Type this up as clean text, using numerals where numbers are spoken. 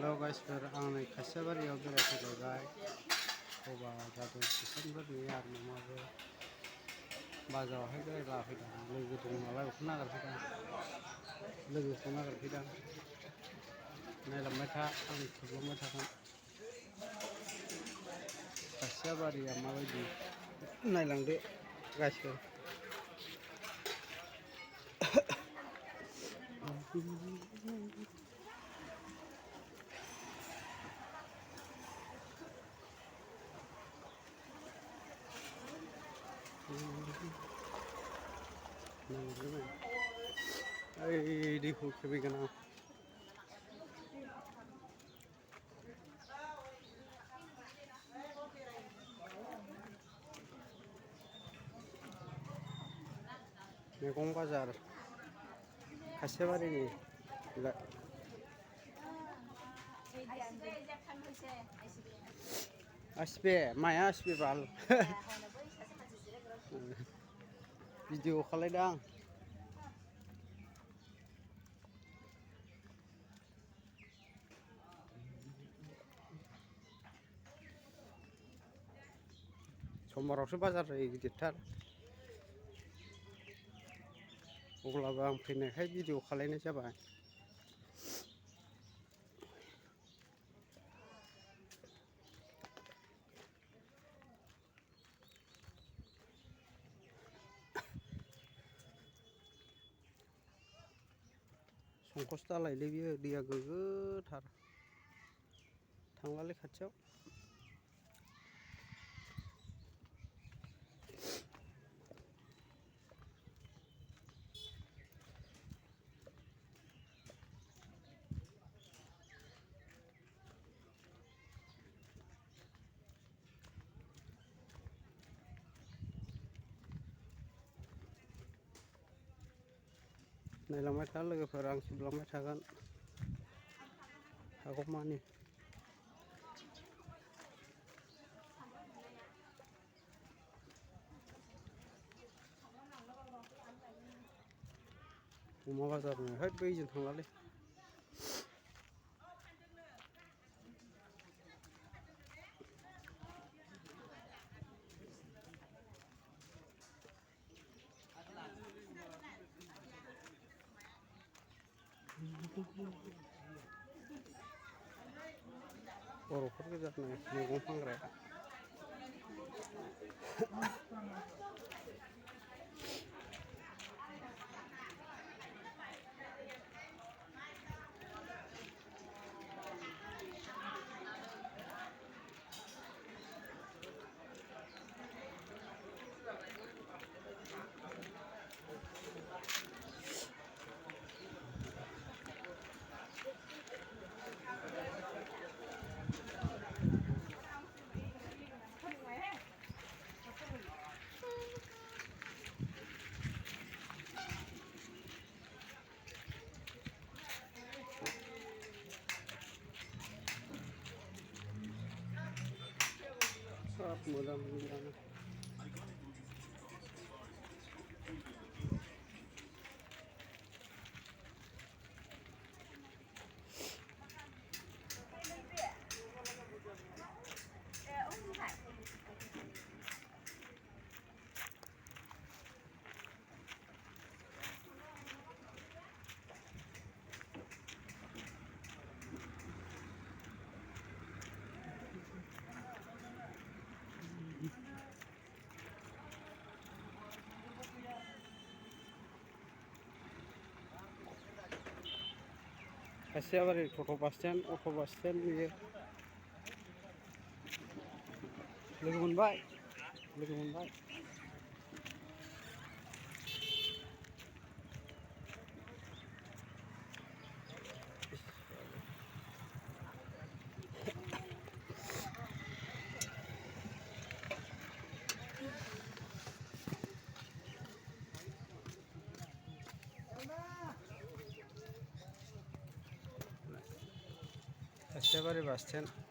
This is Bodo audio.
हेलो गाइसफोर आं नै खासियाबारियाव बेरायफैलायबाय गबा जादों किसानफोरनि आरो मामाबो बाजारावहाय बेरायलाफैदों लोगो दं नालाय बेखौ नागिरफैदों लोगोखौ नागिरफैदों नायलांबाय था आं थुब्लांबाय थागोन खासियाबारिया माबायदि नायलांदो गाइसफोर ओइ दैखौ खेबैगोन आं मैगं बाजार खासियाबारिनि आसबे माया आसबे बाल भिडिअ खालायदों आं समबारावसो बाजार जायो गिदिरथार अब्लाबो आं फैनायखाय भिडिअ खालायनाय जाबाय संकस दालायलै बियो दैया गोग्गोथार थांलालै खाथियाव नायलांबाय था लोगोफोर आं खेबलांबाय थागोन हागौमानि अमा बाजारनो है बैजों थांलालै बर'फोर गोजानो मैगं फानग्राया सब मोजां मोजां खासियाबारि अट' बास स्टेन्ड बियो लोगो मोनबाय खासियाबारि बास स्टेन्ड